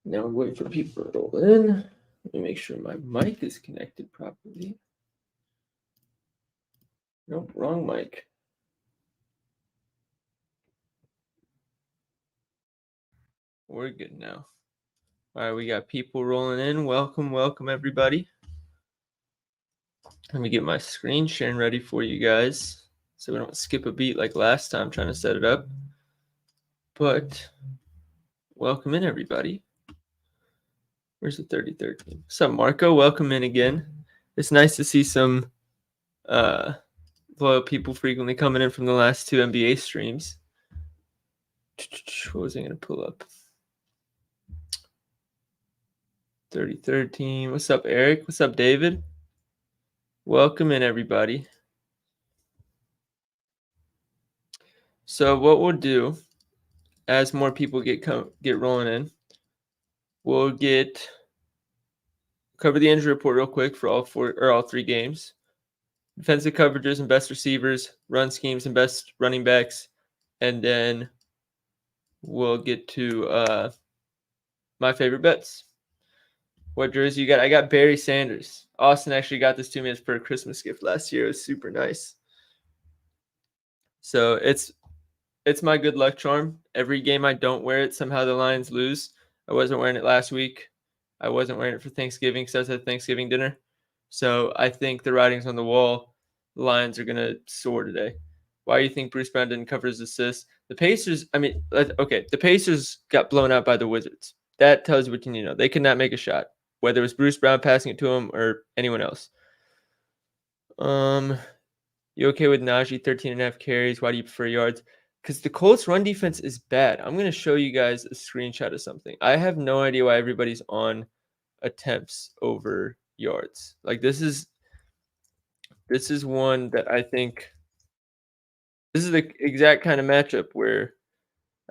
Now I'm waiting for people to roll in. Let me make sure my mic is connected properly. Nope, wrong mic. We're good now. All right, we got people rolling in. Welcome, everybody. Let me get my screen sharing ready for you guys so we don't skip a beat like last time trying to set it up. But welcome in, everybody. Where's the 33rd team? What's up, Marco? Welcome in again. It's nice to see some loyal people frequently coming in from the last two NBA streams. What was I going to pull up? 33rd team. What's up, Eric? What's up, David? Welcome in, everybody. So what we'll do, as more people get rolling in, we'll cover the injury report real quick for all three games. Defensive coverages and best receivers, run schemes and best running backs, and then we'll get to my favorite bets. What jersey you got? I got Barry Sanders. Austin actually got this to me as per a Christmas gift last year. It was super nice. So it's my good luck charm. Every game I don't wear it, somehow the Lions lose. I wasn't wearing it last week. I wasn't wearing it for Thanksgiving because I was at Thanksgiving dinner. So I think the writing's on the wall. The Lions are going to soar today. Why do you think Bruce Brown didn't cover his assists? The Pacers, the Pacers got blown out by the Wizards. That tells you what you need to know. They could not make a shot, whether it was Bruce Brown passing it to him or anyone else. You okay with Najee, 13.5 carries? Why do you prefer yards? Because the Colts' run defense is bad. I'm going to show you guys a screenshot of something. I have no idea why everybody's on attempts over yards. Like this is one that I think this is the exact kind of matchup where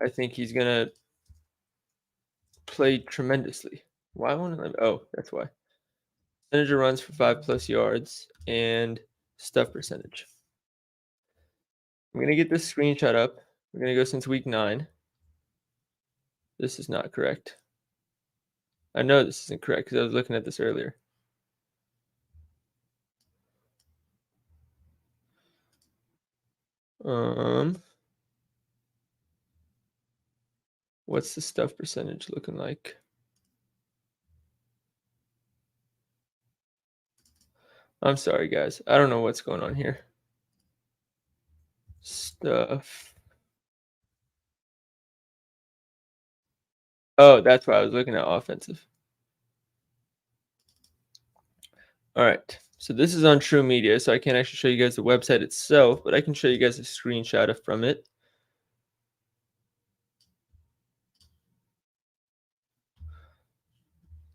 I think he's going to play tremendously. Why won't I? Oh, that's why. Percentage of runs for 5+ yards and stuff percentage. I'm going to get this screenshot up. We're going to go since week 9. This is not correct. I know this isn't correct because I was looking at this earlier. What's the stuff percentage looking like? I'm sorry, guys. I don't know what's going on here. Stuff. Oh, that's why I was looking at offensive. All right. So this is on True Media, so I can't actually show you guys the website itself, but I can show you guys a screenshot from it.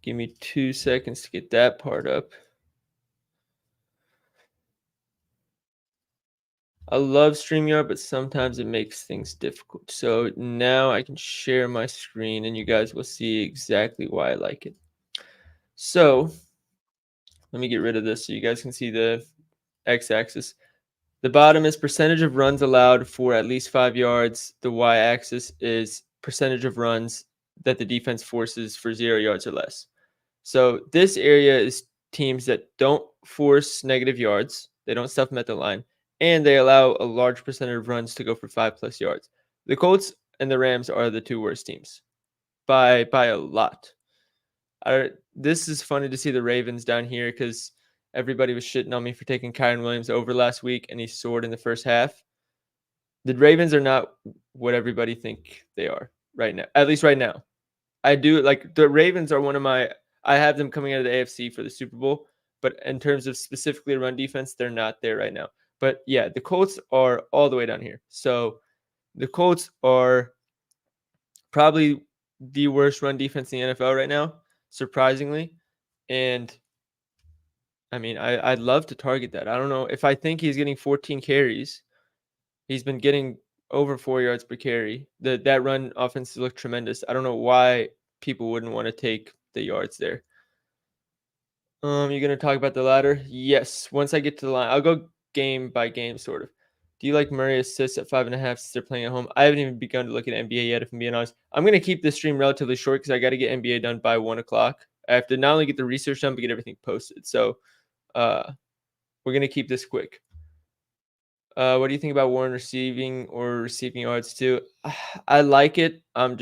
Give me 2 seconds to get that part up. I love StreamYard, but sometimes it makes things difficult. So now I can share my screen and you guys will see exactly why I like it. So let me get rid of this so you guys can see the x-axis. The bottom is percentage of runs allowed for at least 5 yards. The y-axis is percentage of runs that the defense forces for 0 yards or less. So this area is teams that don't force negative yards. They don't stuff them at the line. And they allow a large percentage of runs to go for 5+ yards. The Colts and the Rams are the two worst teams by a lot. This is funny to see the Ravens down here because everybody was shitting on me for taking Kyren Williams over last week, and he soared in the first half. The Ravens are not what everybody think they are right now, at least right now. I do like the Ravens are one of my – I have them coming out of the AFC for the Super Bowl, but in terms of specifically run defense, they're not there right now. But, yeah, the Colts are all the way down here. So the Colts are probably the worst run defense in the NFL right now, surprisingly. And, I mean, I'd love to target that. I don't know. If I think he's getting 14 carries, he's been getting over 4 yards per carry. That run offense looked tremendous. I don't know why people wouldn't want to take the yards there. You're going to talk about the ladder? Yes. Once I get to the line, I'll go game by game, sort of. Do you like Murray assists at 5.5 since they're playing at home? I haven't even begun to look at NBA yet, if I'm being honest. I'm gonna keep this stream relatively short because I got to get NBA done by 1 o'clock. I have to not only get the research done but get everything posted. So we're gonna keep this quick. What do you think about Warren receiving or receiving yards too? I like it. I'm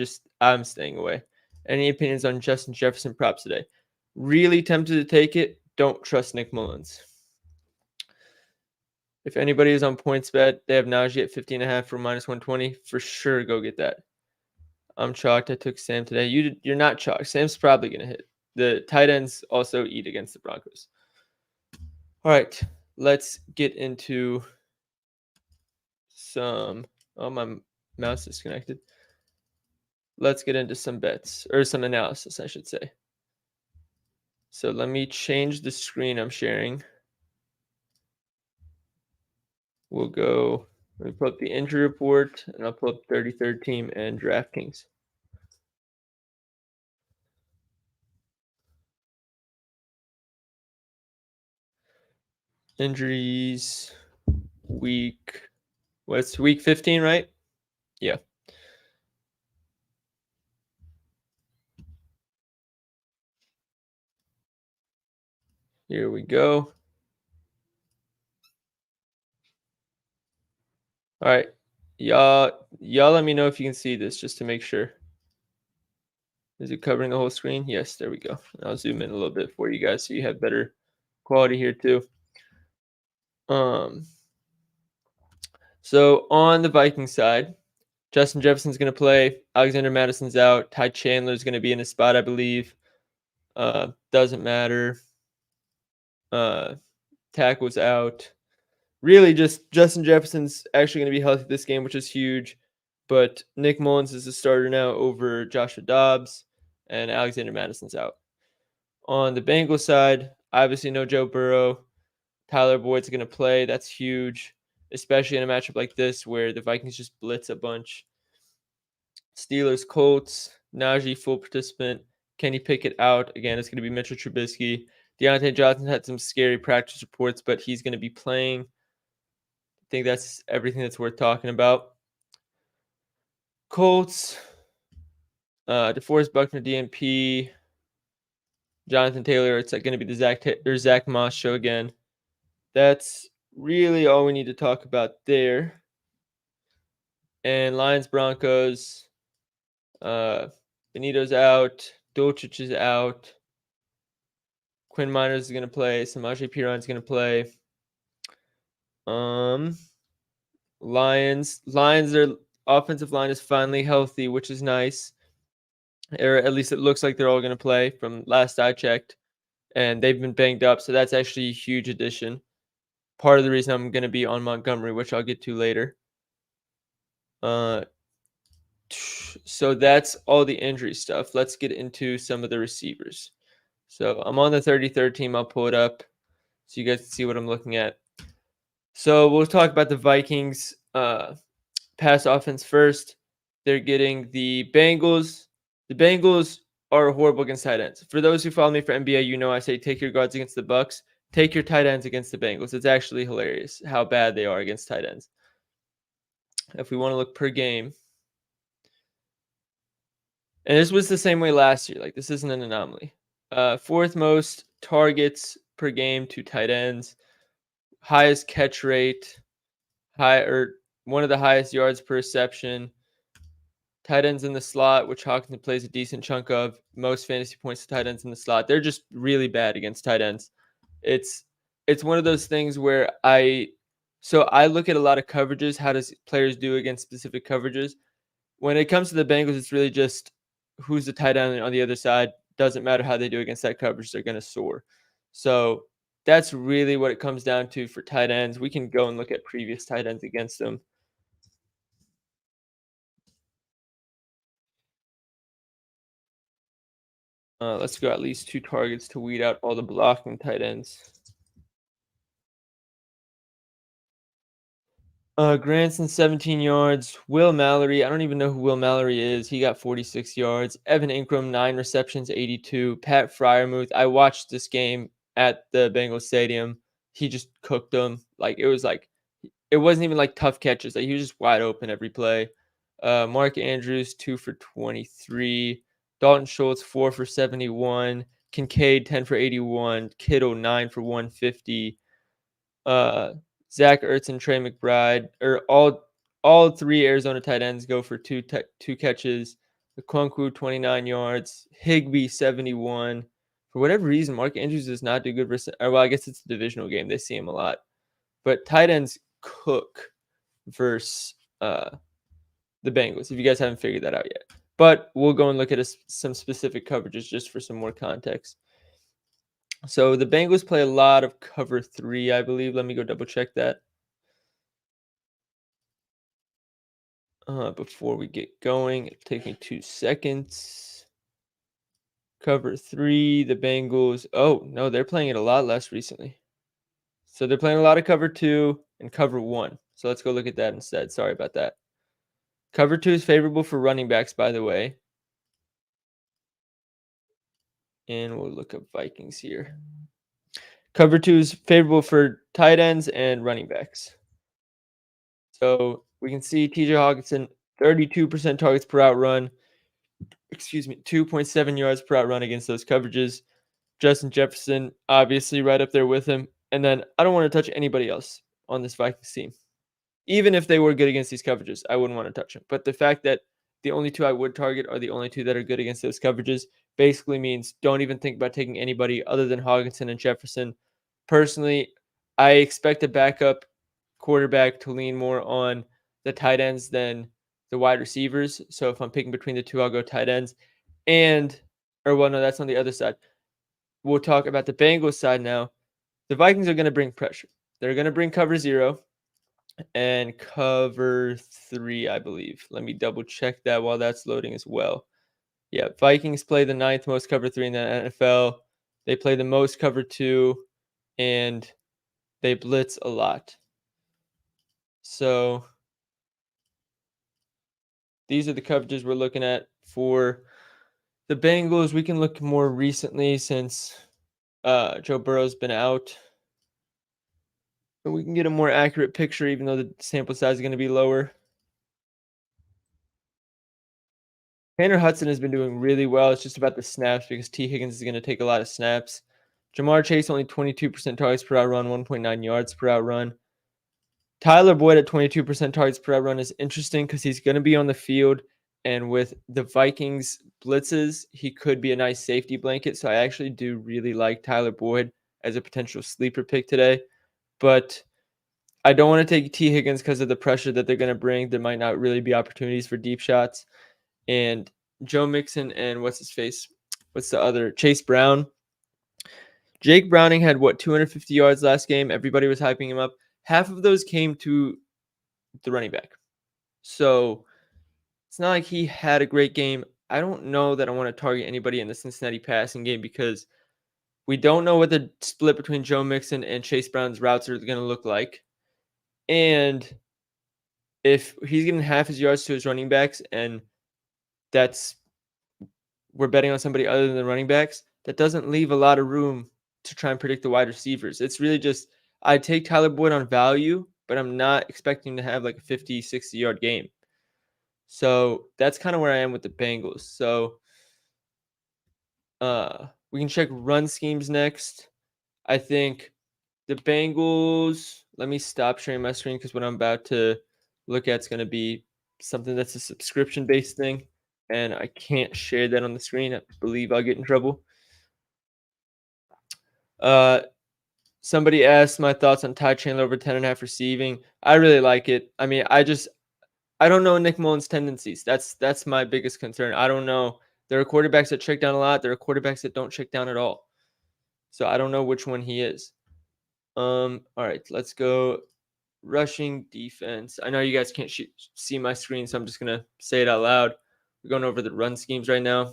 staying away. Any opinions on Justin Jefferson props today? Really tempted to take it. Don't trust Nick Mullins. If anybody is on PointsBet, they have Najee at 50.5 for -120. For sure, go get that. I'm chalked. I took Sam today. You're not chalked. Sam's probably gonna hit. The tight ends also eat against the Broncos. All right, let's get into some. Oh, my mouse disconnected. Let's get into some bets or some analysis, I should say. So let me change the screen I'm sharing. We'll go. Let me pull up the injury report, and I'll pull up 33rd team and DraftKings. Injuries week. What's week 15, right? Yeah. Here we go. All right. Y'all let me know if you can see this just to make sure. Is it covering the whole screen? Yes, there we go. I'll zoom in a little bit for you guys so you have better quality here too. So on the Viking side, Justin Jefferson's going to play. Alexander Madison's out. Ty Chandler's going to be in his spot, I believe. Doesn't matter. Tackle's out. Really, just Justin Jefferson's actually going to be healthy this game, which is huge. But Nick Mullins is the starter now over Joshua Dobbs, and Alexander Madison's out. On the Bengals side, obviously no Joe Burrow. Tyler Boyd's going to play. That's huge, especially in a matchup like this where the Vikings just blitz a bunch. Steelers, Colts, Najee full participant. Kenny Pickett out. Again, it's going to be Mitchell Trubisky. Deontay Johnson had some scary practice reports, but he's going to be playing. I think that's everything that's worth talking about. Colts, DeForest Buckner, DNP, Jonathan Taylor. It's going to be the Zach Moss show again. That's really all we need to talk about there. And Lions, Broncos. Benito's out. Dolchich is out. Quinn Miners is going to play. Samaje Perine going to play. Lions. Their offensive line is finally healthy, which is nice. Or at least it looks like they're all going to play from last I checked. And they've been banged up, so that's actually a huge addition. Part of the reason I'm going to be on Montgomery, which I'll get to later. So that's all the injury stuff. Let's get into some of the receivers. So I'm on the 33rd team. I'll pull it up so you guys can see what I'm looking at. So we'll talk about the Vikings pass offense first. They're getting the Bengals. The Bengals are horrible against tight ends. For those who follow me for NBA, you know I say take your guards against the Bucks. Take your tight ends against the Bengals. It's actually hilarious how bad they are against tight ends. If we want to look per game. And this was the same way last year. Like, this isn't an anomaly. Fourth most targets per game to tight ends. Highest catch rate. One of the highest yards per reception. Tight ends in the slot, which Hawkinson plays a decent chunk of. Most fantasy points to tight ends in the slot. They're just really bad against tight ends. It's one of those things where I look at a lot of coverages. How does players do against specific coverages? When it comes to the Bengals, it's really just who's the tight end on the other side. Doesn't matter how they do against that coverage, they're going to soar. So that's really what it comes down to for tight ends. We can go and look at previous tight ends against them. Let's go at least 2 targets to weed out all the blocking tight ends. Granson, 17 yards. Will Mallory, I don't even know who Will Mallory is. He got 46 yards. Evan Ingram, 9 receptions, 82. Pat Fryermuth, I watched this game at the Bengals Stadium. He just cooked them. It it wasn't even like tough catches. Like he was just wide open every play. Mark Andrews 2 for 23. Dalton Schultz 4 for 71. Kincaid 10 for 81. Kittle 9 for 150. Uh, Zach Ertz and Trey McBride, or all three Arizona tight ends go for two catches. Okonkwo 29 yards. Higbee 71. For whatever reason, Mark Andrews does not do good versus. Well, I guess it's a divisional game. They see him a lot, but tight ends cook versus the Bengals. If you guys haven't figured that out yet, but we'll go and look at some specific coverages just for some more context. So the Bengals play a lot of cover 3, I believe. Let me go double check that before we get going. It'll take me 2 seconds. Cover 3, the Bengals. Oh, no, they're playing it a lot less recently. So they're playing a lot of cover 2 and cover 1. So let's go look at that instead. Sorry about that. Cover 2 is favorable for running backs, by the way. And we'll look up Vikings here. Cover 2 is favorable for tight ends and running backs. So we can see TJ Hawkinson, 32% targets per out run. 2.7 yards per out run against those coverages. Justin Jefferson, obviously, right up there with him. And then I don't want to touch anybody else on this Vikings team. Even if they were good against these coverages, I wouldn't want to touch them. But the fact that the only two I would target are the only two that are good against those coverages basically means don't even think about taking anybody other than Hawkinson and Jefferson. Personally, I expect a backup quarterback to lean more on the tight ends than the wide receivers. So if I'm picking between the two, I'll go tight ends. No, that's on the other side. We'll talk about the Bengals side now. The Vikings are going to bring pressure. They're going to bring cover 0 and cover 3, I believe. Let me double check that while that's loading as well. Yeah, Vikings play the 9th most cover 3 in the NFL. They play the most cover 2, and they blitz a lot. So these are the coverages we're looking at for the Bengals. We can look more recently since Joe Burrow's been out. But we can get a more accurate picture, even though the sample size is going to be lower. Tanner Hudson has been doing really well. It's just about the snaps because T. Higgins is going to take a lot of snaps. Jamar Chase only 22% targets per out run, 1.9 yards per out run. Tyler Boyd at 22% targets per out run is interesting because he's going to be on the field. And with the Vikings blitzes, he could be a nice safety blanket. So I actually do really like Tyler Boyd as a potential sleeper pick today. But I don't want to take T. Higgins because of the pressure that they're going to bring. There might not really be opportunities for deep shots. And Joe Mixon and what's the other? Chase Brown. Jake Browning had 250 yards last game. Everybody was hyping him up. Half of those came to the running back. So it's not like he had a great game. I don't know that I want to target anybody in the Cincinnati passing game because we don't know what the split between Joe Mixon and Chase Brown's routes are going to look like. And if he's getting half his yards to his running backs and we're betting on somebody other than the running backs, that doesn't leave a lot of room to try and predict the wide receivers. It's really just I take Tyler Boyd on value, but I'm not expecting to have like a 50, 60-yard game. So that's kind of where I am with the Bengals. So we can check run schemes next. I think the Bengals, let me stop sharing my screen because what I'm about to look at is going to be something that's a subscription-based thing, and I can't share that on the screen. I believe I'll get in trouble. Somebody asked my thoughts on Ty Chandler over 10.5 receiving. I really like it. I mean, I don't know Nick Mullins' tendencies. That's my biggest concern. I don't know. There are quarterbacks that check down a lot. There are quarterbacks that don't check down at all. So I don't know which one he is. All right, let's go rushing defense. I know you guys can't see my screen, so I'm just gonna say it out loud. We're going over the run schemes right now.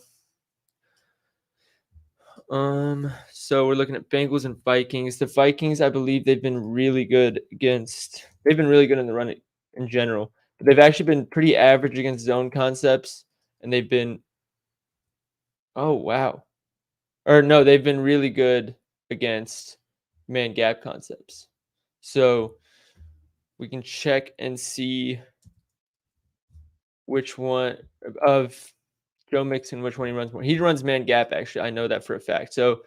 So we're looking at Bengals and Vikings. The Vikings, I believe they've been really good in the run in general. But they've actually been pretty average against zone concepts, and they've been they've been really good against man gap concepts. So we can check and see which one of Joe Mixon, which one he runs more. He runs man gap, actually. I know that for a fact. So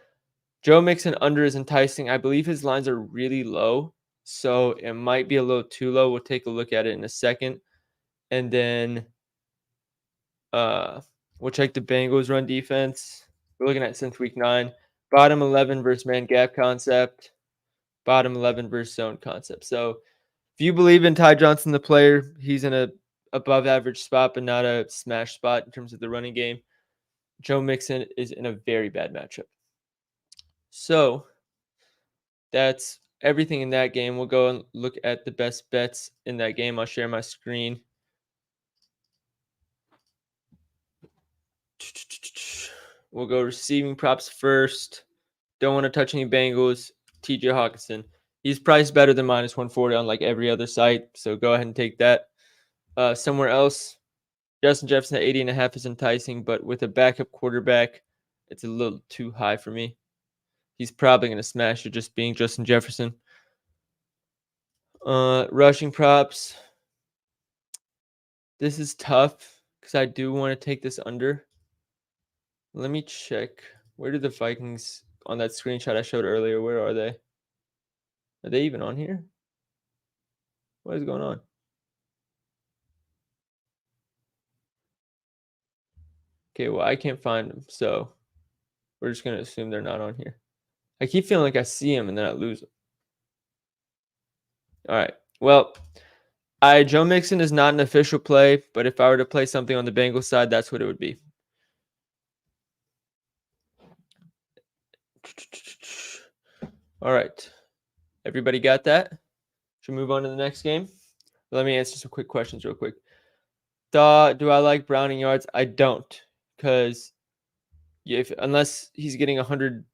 Joe Mixon under is enticing. I believe his lines are really low, so it might be a little too low. We'll take a look at it in a second. And then uh, we'll check the Bengals run defense. We're looking at since week 9. Bottom 11 versus man gap concept. Bottom 11 versus zone concept. So if you believe in Ty Johnson, the player, he's in a above average spot, but not a smash spot in terms of the running game. Joe Mixon is in a very bad matchup. So that's everything in that game. We'll go and look at the best bets in that game. I'll share my screen. We'll go receiving props first. Don't want to touch any Bengals. TJ Hawkinson. He's priced better than minus 140 on like every other site. So go ahead and take that. Somewhere else, Justin Jefferson at 80.5 is enticing, but with a backup quarterback, it's a little too high for me. He's probably going to smash it just being Justin Jefferson. Rushing props. This is tough because I do want to take this under. Let me check. Where did the Vikings on that screenshot I showed earlier? Where are they? Are they even on here? What is going on? Okay, well, I can't find them, so we're just going to assume they're not on here. I keep feeling like I see them and then I lose them. All right. Well, Joe Mixon is not an official play, but if I were to play something on the Bengals side, that's what it would be. All right. Everybody got that? Should we move on to the next game? Let me answer some quick questions real quick. Do I like Browning yards? I don't, because unless he's getting 100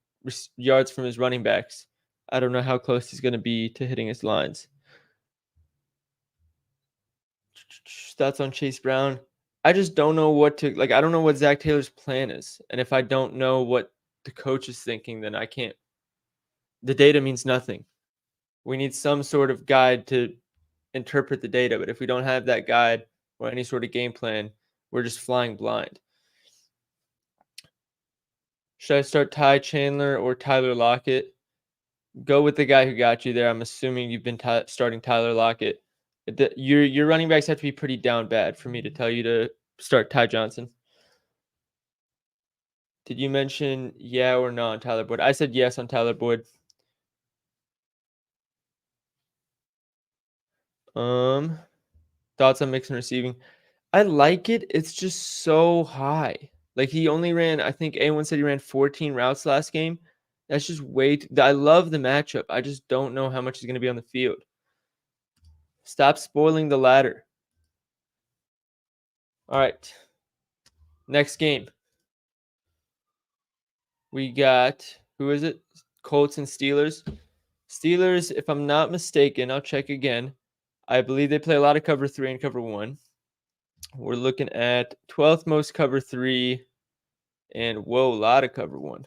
yards from his running backs, I don't know how close he's going to be to hitting his lines. Thoughts on Chase Brown? I just don't know what to like. I don't know what Zach Taylor's plan is, and if I don't know what the coach is thinking, then I can't. The data means nothing. We need some sort of guide to interpret the data, but if we don't have that guide or any sort of game plan, we're just flying blind. Should I start Ty Chandler or Tyler Lockett? Go with the guy who got you there. I'm assuming you've been starting Tyler Lockett. Your running backs have to be pretty down bad for me to tell you to start Ty Johnson. Did you mention yeah or no on Tyler Boyd? I said yes on Tyler Boyd. Thoughts on Mixon receiving? I like it. It's just so high. Like he only ran, I think A1 said he ran 14 routes last game. That's just I love the matchup. I just don't know how much he's going to be on the field. Stop spoiling the ladder. All right. Next game. We got, who is it? Colts and Steelers. Steelers, if I'm not mistaken, I'll check again. I believe they play a lot of cover 3 and cover 1. We're looking at 12th most cover 3 and a lot of cover 1. I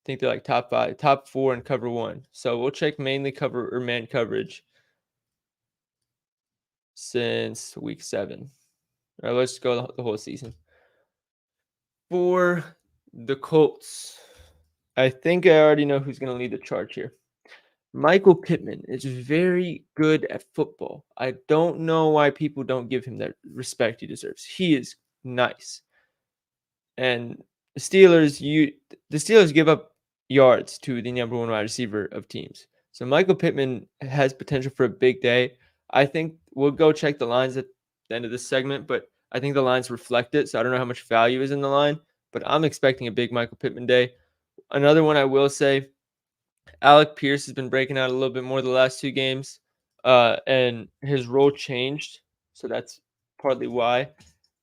think they're like top 4 in cover 1. So we'll check mainly cover or man coverage since week 7. All right, let's go the whole season. For the Colts, I think I already know who's going to lead the charge here. Michael Pittman is very good at football. I don't know why people don't give him that respect he deserves. He is nice. And the Steelers give up yards to the number 1 wide receiver of teams. So Michael Pittman has potential for a big day. I think we'll go check the lines at the end of this segment, but I think the lines reflect it. So I don't know how much value is in the line, but I'm expecting a big Michael Pittman day. Another one I will say, Alec Pierce has been breaking out a little bit more the last 2 games, and his role changed. So that's partly why.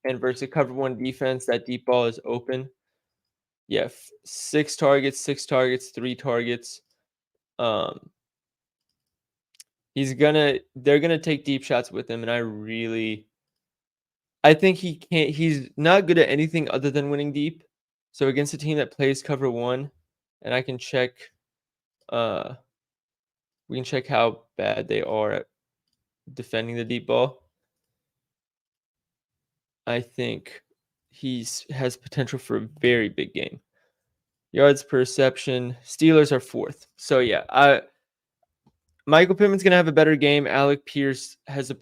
And versus cover 1 defense, that deep ball is open. Yeah, 6 targets, 3 targets. They're gonna take deep shots with him, and I think he's not good at anything other than winning deep. So against a team that plays cover 1, and I can check We can check how bad they are at defending the deep ball. I think he's has potential for a very big game. Yards per reception, Steelers are 4th. So yeah, Michael Pittman's gonna have a better game. Alec Pierce has the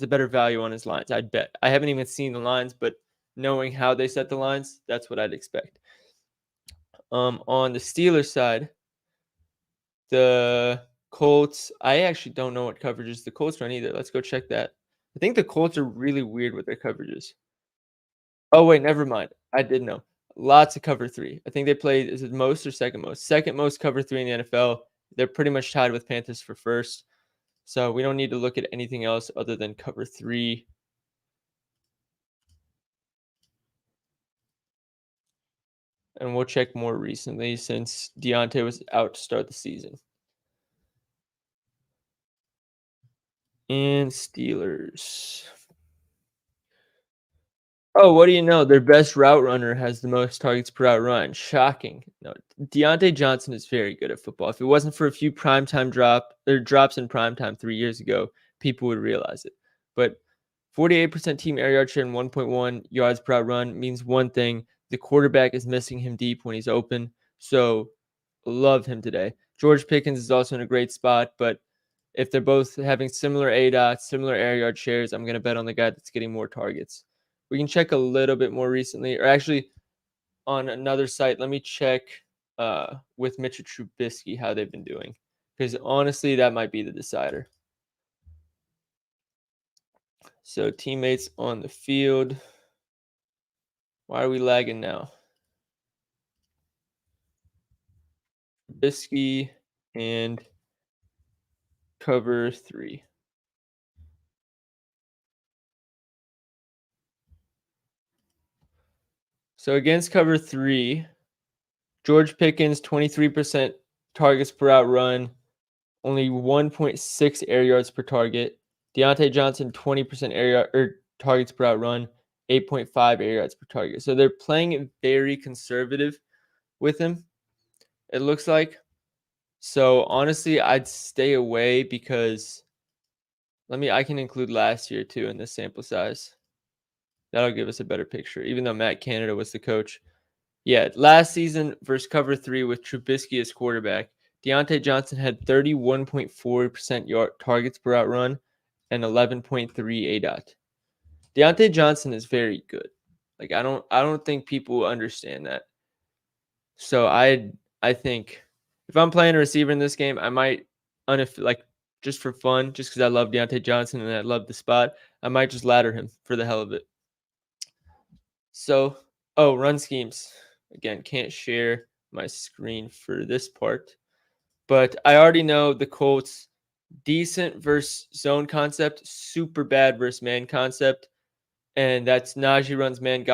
better value on his lines, I'd bet. I haven't even seen the lines, but knowing how they set the lines, that's what I'd expect. On the Steelers side, the Colts, I actually don't know what coverages the Colts run either. Let's go check that. I think the Colts are really weird with their coverages. Oh wait, never mind. I did know. Lots of cover three. I think they played, is it most or second most? Second most cover three in the NFL. They're pretty much tied with Panthers for first. So we don't need to look at anything else other than cover three. And we'll check more recently since Deontay was out to start the season. And Steelers. Oh, what do you know? Their best route runner has the most targets per route run. Shocking. No, Deontay Johnson is very good at football. If it wasn't for a few primetime drops in primetime 3 years ago, people would realize it. But 48% team air yard share and 1.1 yards per route run means one thing. The quarterback is missing him deep when he's open. So love him today. George Pickens is also in a great spot, but if they're both having similar ADOTs, similar air yard shares, I'm going to bet on the guy that's getting more targets. We can check a little bit more recently, or actually on another site. Let me check with Mitchell Trubisky how they've been doing, because honestly, that might be the decider. So teammates on the field. Why are we lagging now? Trubisky and cover three. So against cover three, George Pickens, 23% targets per out run, only 1.6 air yards per target. Deontay Johnson, 20% targets per out run, 8.5 air yards per target. So they're playing it very conservative with him, it looks like. So honestly, I'd stay away because I can include last year too in this sample size. That'll give us a better picture, even though Matt Canada was the coach. Yeah, last season versus cover three with Trubisky as quarterback, Deontay Johnson had 31.4% targets per out run and 11.3 ADOT. Deontay Johnson is very good. Like I don't think people understand that. So I think if I'm playing a receiver in this game, I might just for fun, just because I love Deontay Johnson and I love the spot, I might just ladder him for the hell of it. So, run schemes. Again, can't share my screen for this part. But I already know the Colts decent versus zone concept, super bad versus man concept. And that's Najee runs man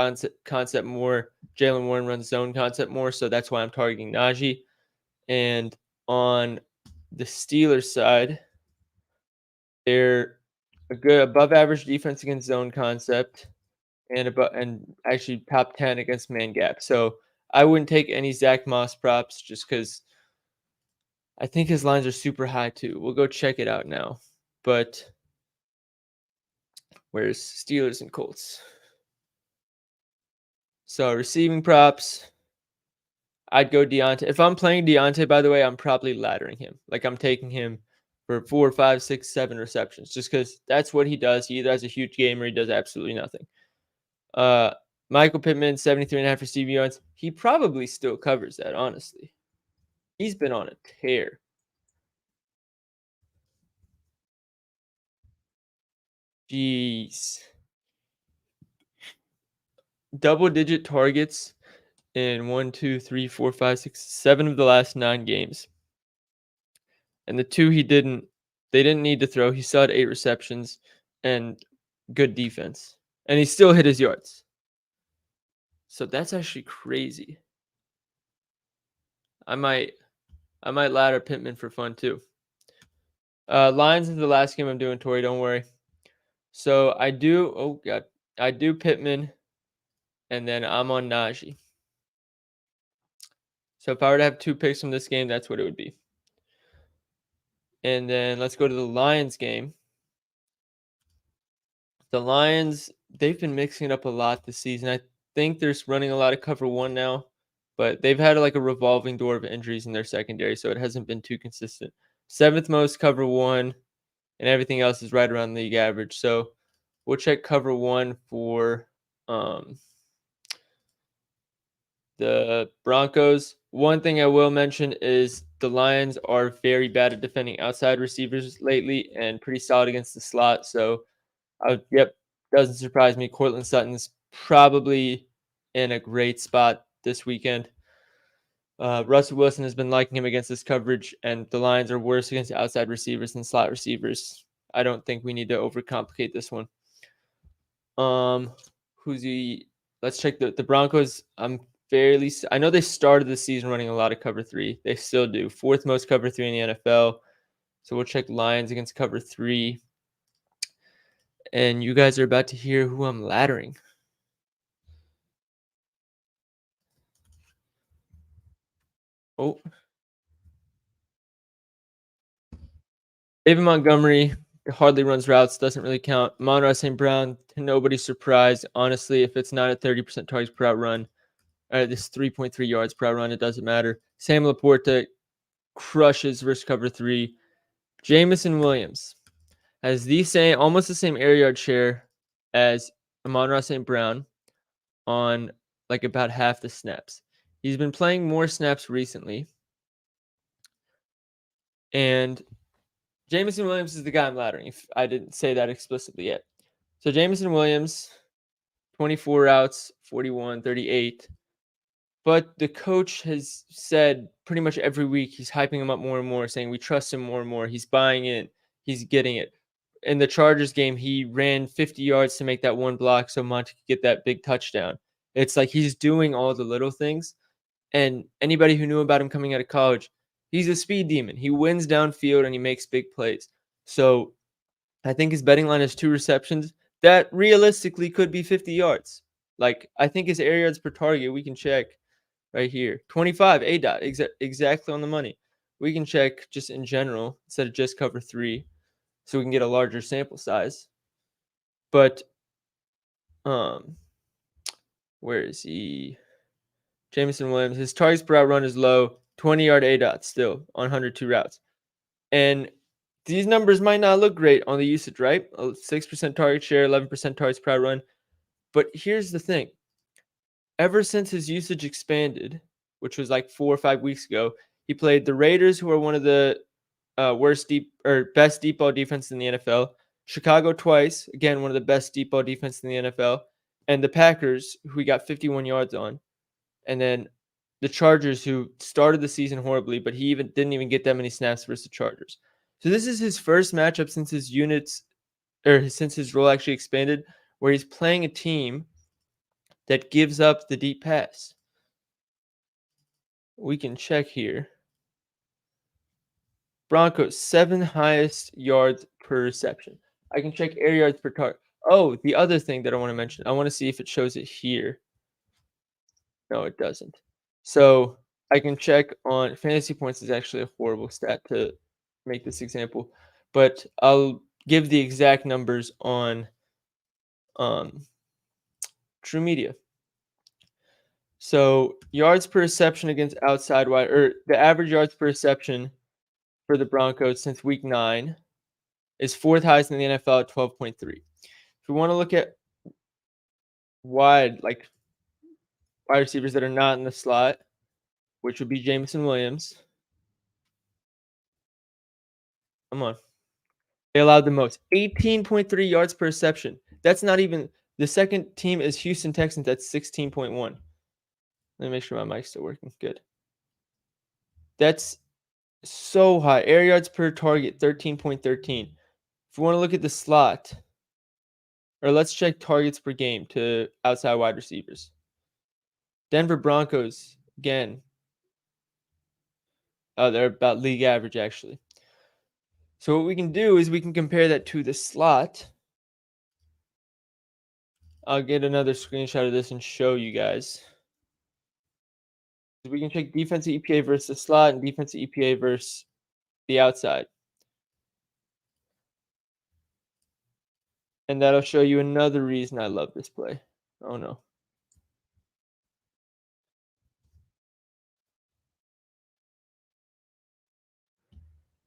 concept more. Jalen Warren runs zone concept more. So that's why I'm targeting Najee. And on the Steelers side, they're a good above average defense against zone concept and actually top 10 against man gap. So I wouldn't take any Zach Moss props just because I think his lines are super high too. We'll go check it out now. But where's Steelers and Colts? So receiving props, I'd go Deontay. If I'm playing Deontay, by the way, I'm probably laddering him. Like I'm taking him for 4, 5, 6, 7 receptions just because that's what he does. He either has a huge game or he does absolutely nothing. Michael Pittman, 73.5 receiving yards. He probably still covers that, honestly. He's been on a tear. Jeez. Double-digit targets in 1, 2, 3, 4, 5, 6, 7 of the last 9 games. And the 2 they didn't need to throw. He still had 8 receptions and good defense. And he still hit his yards. So that's actually crazy. I might ladder Pittman for fun too. Lions is the last game I'm doing, Tori. Don't worry. So I do Pittman, and then I'm on Najee. So if I were to have 2 picks from this game, that's what it would be. And then let's go to the Lions game. The Lions, they've been mixing it up a lot this season. I think they're running a lot of cover one now, but they've had like a revolving door of injuries in their secondary, so it hasn't been too consistent. Seventh most cover one, and everything else is right around league average. So we'll check cover one for um, the Broncos. One thing I will mention is the Lions are very bad at defending outside receivers lately and pretty solid against the slot. So, yep, doesn't surprise me. Cortland Sutton's probably in a great spot this weekend. Russell Wilson has been liking him against this coverage, and the Lions are worse against outside receivers than slot receivers. I don't think we need to overcomplicate this one. Um, who's the? Let's check the Broncos. I know they started the season running a lot of cover three. They still do. Fourth most cover three in the NFL. So we'll check Lions against cover three. And you guys are about to hear who I'm laddering. Oh, David Montgomery hardly runs routes, doesn't really count. Amon-Ra St. Brown, to nobody's surprise. Honestly, if it's not at 30% targets per out run, this 3.3 yards per out run, it doesn't matter. Sam Laporta crushes versus cover three. Jamison Williams has almost the same air yard share as Amon-Ra St. Brown on like about half the snaps. He's been playing more snaps recently. And Jamison Williams is the guy I'm laddering, if I didn't say that explicitly yet. So Jamison Williams, 24 routes, 41, 38. But the coach has said pretty much every week he's hyping him up more and more, saying we trust him more and more. He's buying in. He's getting it. In the Chargers game, he ran 50 yards to make that one block so Monty could get that big touchdown. It's like he's doing all the little things. And anybody who knew about him coming out of college, he's a speed demon. He wins downfield and he makes big plays. So I think his betting line is 2 receptions. That realistically could be 50 yards. Like, I think his air yards per target, we can check right here. 25, A dot, exactly on the money. We can check just in general instead of just cover three so we can get a larger sample size. But, um, where is he? Jamison Williams, his targets per out run is low, 20-yard A dot still on 102 routes. And these numbers might not look great on the usage, right? 6% target share, 11% targets per out run. But here's the thing. Ever since his usage expanded, which was like 4 or 5 weeks ago, he played the Raiders, who are one of the best deep ball defense in the NFL. Chicago twice, again, one of the best deep ball defense in the NFL. And the Packers, who he got 51 yards on. And then the Chargers, who started the season horribly, but he didn't even get that many snaps versus the Chargers. So this is his first matchup since since his role actually expanded, where he's playing a team that gives up the deep pass. We can check here. Broncos, 7 highest yards per reception. I can check air yards per target. Oh, the other thing that I want to mention, I want to see if it shows it here. No, it doesn't. So I can check on fantasy points is actually a horrible stat to make this example, but I'll give the exact numbers on True Media. So yards per reception against outside wide, or the average yards per reception for the Broncos since week 9 is 4th highest in the NFL at 12.3. If we want to look at wide receivers that are not in the slot, which would be Jamison Williams. Come on. They allowed the most, 18.3 yards per reception. That's not even the second team is Houston Texans at 16.1. Let me make sure my mic's still working. Good. That's so high. Air yards per target, 13.13. If we want to look at the slot, or let's check targets per game to outside wide receivers. Denver Broncos, again. They're about league average, actually. So what we can do is we can compare that to the slot. I'll get another screenshot of this and show you guys. We can check defensive EPA versus the slot and defensive EPA versus the outside. And that'll show you another reason I love this play. Oh no.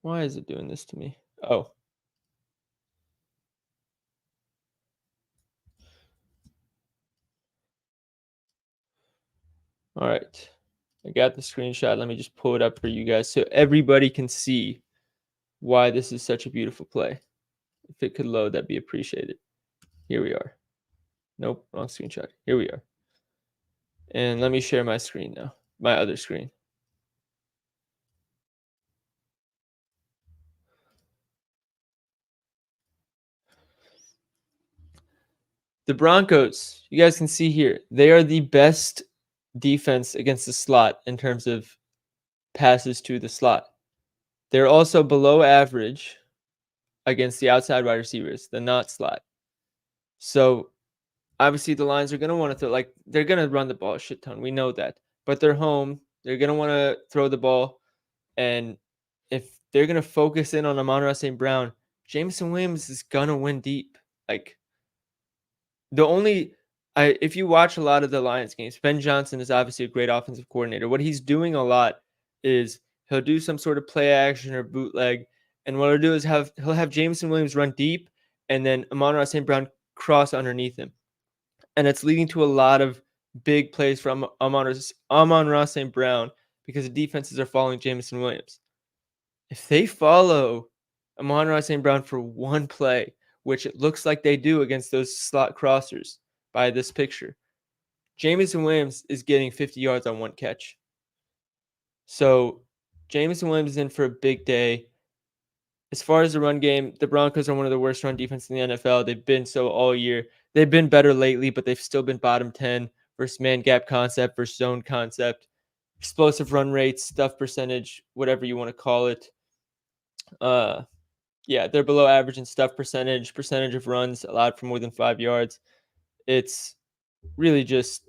Why is it doing this to me? Oh, all right. I got the screenshot. Let me just pull it up for you guys so everybody can see why this is such a beautiful play. If it could load, that'd be appreciated. Here we are. Nope, wrong screenshot. Here we are. And let me share my screen now, my other screen. The Broncos, you guys can see here, they are the best defense against the slot in terms of passes to the slot. They're also below average against the outside wide receivers, the not slot. So obviously the Lions are going to want to throw, like, they're going to run the ball a shit ton. We know that. But they're home. They're going to want to throw the ball. And if they're going to focus in on Amon-Ra St. Brown, Jameson Williams is going to win deep. Like, the only if you watch a lot of the Lions games, Ben Johnson is obviously a great offensive coordinator. What he's doing a lot is he'll do some sort of play action or bootleg, and what he'll do is he'll have Jameson Williams run deep, and then Amon-Ra St. Brown cross underneath him, and it's leading to a lot of big plays from Amon-Ra St. Brown because the defenses are following Jameson Williams. If they follow Amon-Ra St. Brown for one play, which it looks like they do against those slot crossers by this picture, Jameson Williams is getting 50 yards on one catch. So Jameson Williams is in for a big day. As far as the run game, the Broncos are one of the worst run defenses in the NFL. They've been so all year. They've been better lately, but they've still been bottom 10 versus man gap concept versus zone concept, explosive run rates, stuff percentage, whatever you want to call it. Yeah, they're below average in stuff percentage of runs allowed for more than 5 yards. It's really just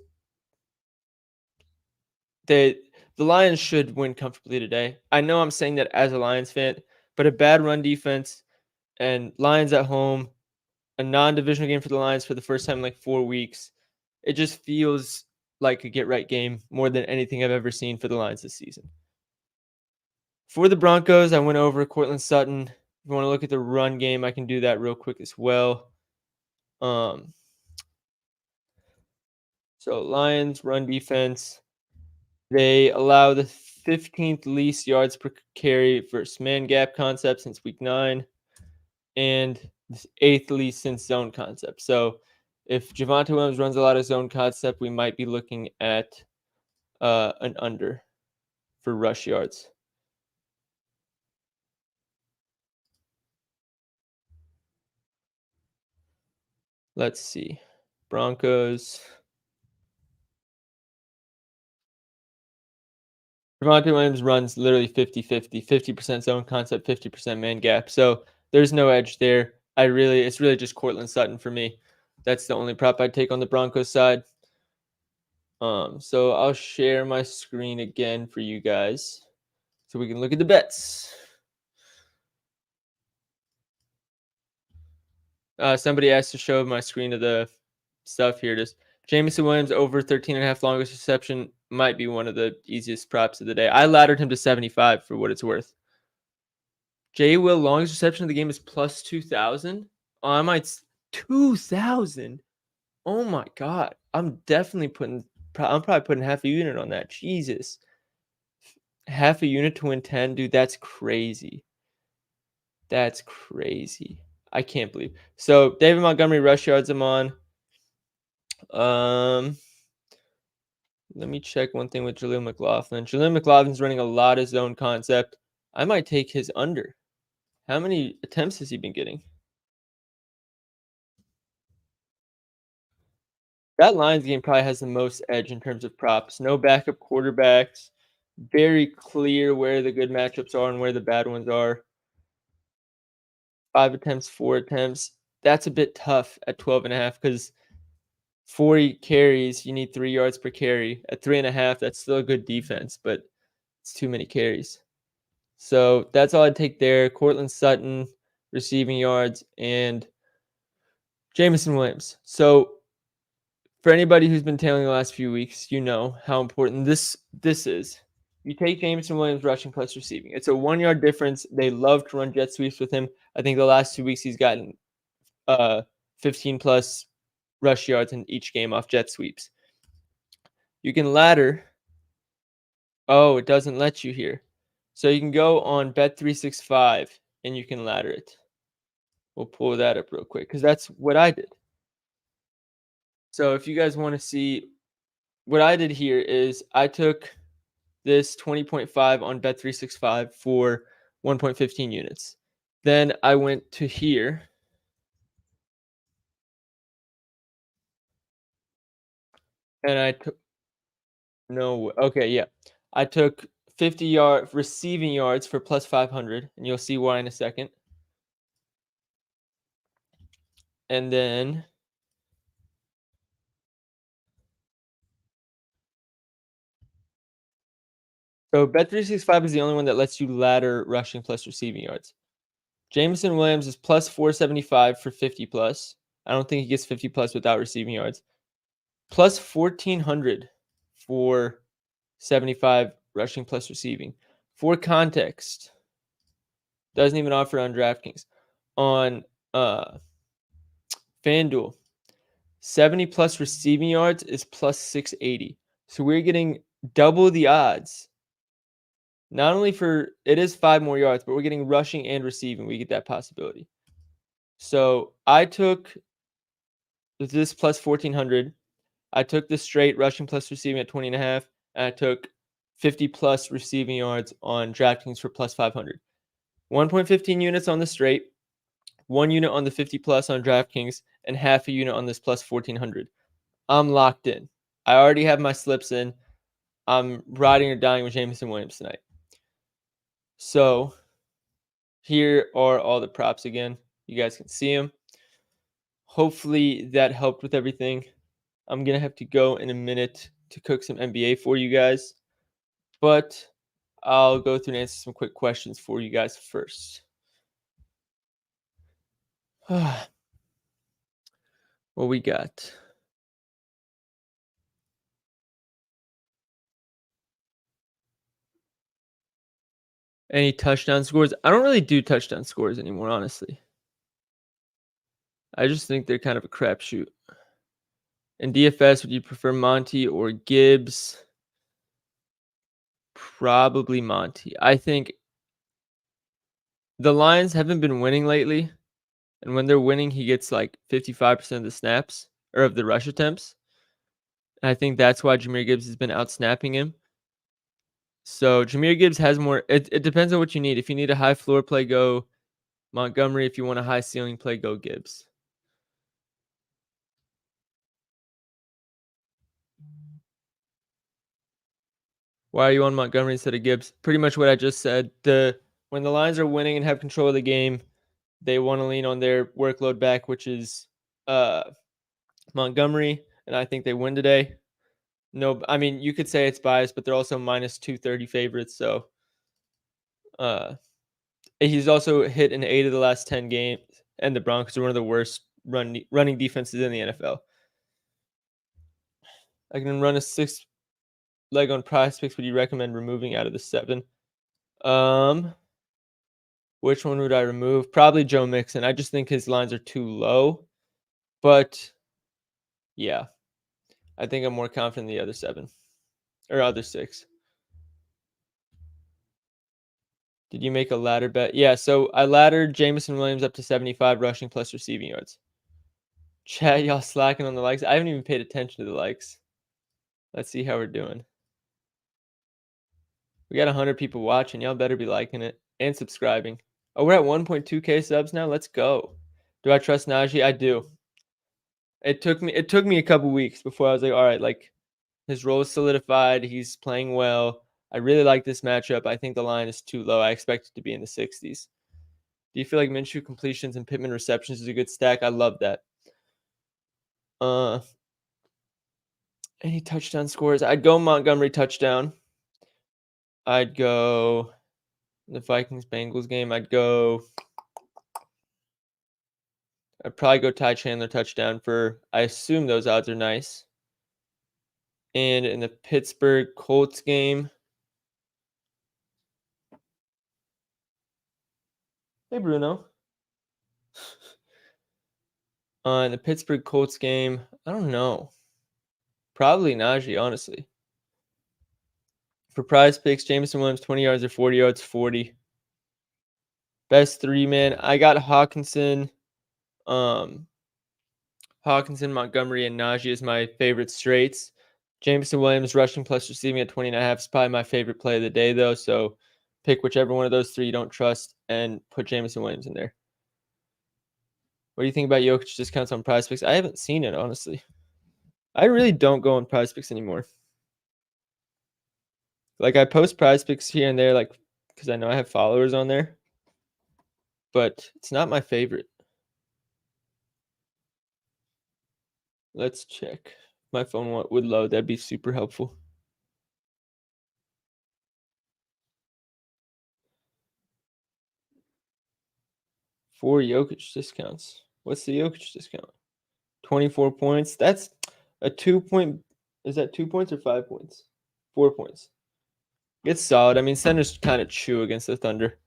they the Lions should win comfortably today. I know I'm saying that as a Lions fan, but a bad run defense and Lions at home, a non-divisional game for the Lions for the first time in like 4 weeks. It just feels like a get right game more than anything I've ever seen for the Lions this season. For the Broncos, I went over Cortland Sutton. If you want to look at the run game, I can do that real quick as well. Um, so Lions run defense, they allow the 15th least yards per carry versus man gap concept since week 9, and the 8th least since zone concept. So if Javonte Williams runs a lot of zone concept, we might be looking at an under for rush yards. Let's see. Broncos. Javonte Williams runs literally 50-50, 50% zone concept, 50% man gap. So there's no edge there. It's really just Cortland Sutton for me. That's the only prop I'd take on the Broncos side. So I'll share my screen again for you guys so we can look at the bets. Somebody asked to show my screen of the stuff here. Just Jameson Williams over 13.5 longest reception might be one of the easiest props of the day. I laddered him to 75 for what it's worth. J. Will longest reception of the game is plus 2,000. Oh, I might 2,000. Oh my god, I'm probably putting half a unit on that. Jesus, half a unit to win 10, dude. That's crazy. That's crazy. I can't believe. So David Montgomery rush yards I'm on. Let me check one thing with Jaleel McLaughlin. Jaleel McLaughlin's running a lot of zone concept. I might take his under. How many attempts has he been getting? That Lions game probably has the most edge in terms of props. No backup quarterbacks. Very clear where the good matchups are and where the bad ones are. 5 attempts, 4 attempts. That's a bit tough at 12.5 because 40 carries, you need 3 yards per carry. At 3.5, that's still a good defense, but it's too many carries. So that's all I'd take there. Cortland Sutton, receiving yards, and Jameson Williams. So for anybody who's been tailing the last few weeks, you know how important this is. You take Jameson Williams rushing plus receiving. It's a 1 yard difference. They love to run jet sweeps with him. I think the last 2 weeks he's gotten 15 plus rush yards in each game off jet sweeps. You can ladder. Oh, it doesn't let you here. So you can go on Bet365 and you can ladder it. We'll pull that up real quick because that's what I did. So if you guys want to see what I did here is I took this 20.5 on Bet365 for 1.15 units. Then I went to here and I took no okay, yeah. I took 50 receiving yards for plus 500 and you'll see why in a second. And then so Bet365 is the only one that lets you ladder rushing plus receiving yards. Jameson Williams is plus 475 for 50 plus. I don't think he gets 50 plus without receiving yards. Plus 1400 for 75 rushing plus receiving. For context, doesn't even offer on DraftKings. On FanDuel, 70 plus receiving yards is plus 680. So we're getting double the odds. Not only for it is 5 more yards, but we're getting rushing and receiving. We get that possibility. So I took this plus 1400. I took the straight rushing plus receiving at 20.5, and I took 50 plus receiving yards on DraftKings for plus 500. 1.15 units on the straight, 1 unit on the 50 plus on DraftKings, and half a unit on this plus 1400. I'm locked in. I already have my slips in. I'm riding or dying with Jameson Williams tonight. So here are all the props again. You guys can see them. Hopefully that helped with everything. I'm going to have to go in a minute to cook some NBA for you guys. But I'll go through and answer some quick questions for you guys first. What we got? Any touchdown scores? I don't really do touchdown scores anymore, honestly. I just think they're kind of a crapshoot. In DFS, would you prefer Monty or Gibbs? Probably Monty. I think the Lions haven't been winning lately. And when they're winning, he gets like 55% of the snaps or of the rush attempts. And I think that's why Jahmyr Gibbs has been out snapping him. So Jahmyr Gibbs has more. It depends on what you need. If you need a high floor play, go Montgomery. If you want a high ceiling play, go Gibbs. Why are you on Montgomery instead of Gibbs? Pretty much what I just said. When the Lions are winning and have control of the game, they want to lean on their workload back, which is Montgomery, and I think they win today. No, I mean you could say it's biased, but they're also minus 230 favorites. So he's also hit in 8 of the last 10 games, and the Broncos are one of the worst running defenses in the NFL. I can run a 6 leg on Prize Picks. Would you recommend removing out of the 7? Which one would I remove? Probably Joe Mixon. I just think his lines are too low. But yeah, I think I'm more confident in the other 7 or other 6. Did you make a ladder bet? Yeah, so I laddered Jameson Williams up to 75 rushing plus receiving yards. Chat, y'all slacking on the likes. I haven't even paid attention to the likes. Let's see how we're doing. We got 100 people watching. Y'all better be liking it and subscribing. Oh, we're at 1.2K subs now. Let's go. Do I trust Najee? I do. It took me a couple weeks before I was like, all right, like his role is solidified. He's playing well. I really like this matchup. I think the line is too low. I expect it to be in the 60s. Do you feel like Minshew completions and Pittman receptions is a good stack? I love that. Any touchdown scores? I'd go Montgomery touchdown. I'd go the Vikings Bengals game. I'd go I'd probably go Ty Chandler touchdown for, I assume those odds are nice. And in the Pittsburgh Colts game, hey Bruno. In the Pittsburgh Colts game, I don't know. Probably Najee, honestly. For prize picks, Jameson Williams, 20 yards or 40 yards, 40. Best three man, I got um, Hawkinson, Montgomery, and Najee is my favorite straights. Jameson Williams rushing plus receiving at 20.5 is probably my favorite play of the day, though. So pick whichever one of those three you don't trust and put Jameson Williams in there. What do you think about Jokic discounts on prize picks? I haven't seen it, honestly. I really don't go on prize picks anymore. Like, I post prize picks here and there, like, because I know I have followers on there, but it's not my favorite. Let's check. My phone would load. That'd be super helpful. Four Jokic discounts. What's the Jokic discount? 24 points. That's a 2 point. Is that 2 points or 5 points? 4 points. It's solid. I mean, centers kind of chew against the Thunder.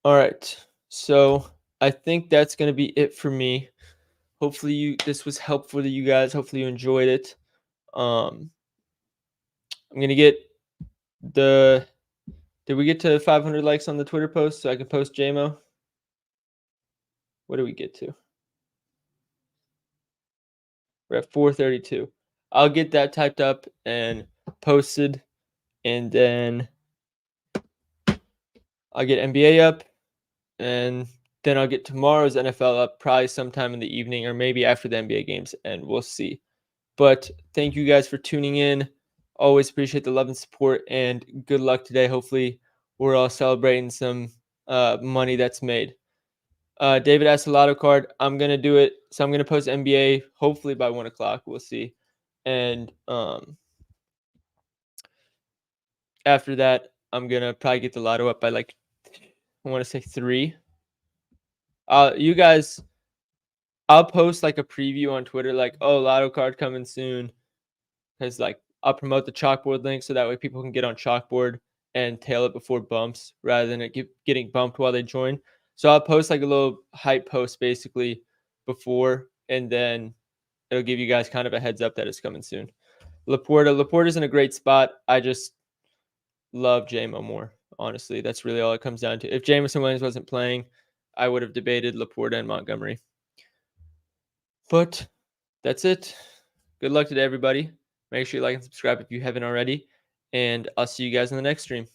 All right. So I think that's going to be it for me. Hopefully this was helpful to you guys. Hopefully you enjoyed it. I'm going to get the did we get to 500 likes on the Twitter post so I can post JMO? What do we get to? We're at 432. I'll get that typed up and posted, and then I'll get NBA up, and then I'll get tomorrow's NFL up probably sometime in the evening or maybe after the NBA games, and we'll see. But thank you guys for tuning in. Always appreciate the love and support, and good luck today. Hopefully we're all celebrating some money that's made. David asked a lotto card. I'm going to do it. So I'm going to post NBA hopefully by 1 o'clock. We'll see. And after that, I'm going to probably get the lotto up by like, I want to say 3. You guys, I'll post like a preview on Twitter, like, oh, lotto card coming soon. Because like I'll promote the chalkboard link so that way people can get on chalkboard and tail it before bumps rather than it getting bumped while they join. So I'll post like a little hype post basically before, and then it'll give you guys kind of a heads up that it's coming soon. Laporta's in a great spot. I just love JMO more. Honestly, that's really all it comes down to. If Jameson Williams wasn't playing, I would have debated Laporta and Montgomery. But that's it. Good luck today, everybody. Make sure you like and subscribe if you haven't already. And I'll see you guys in the next stream.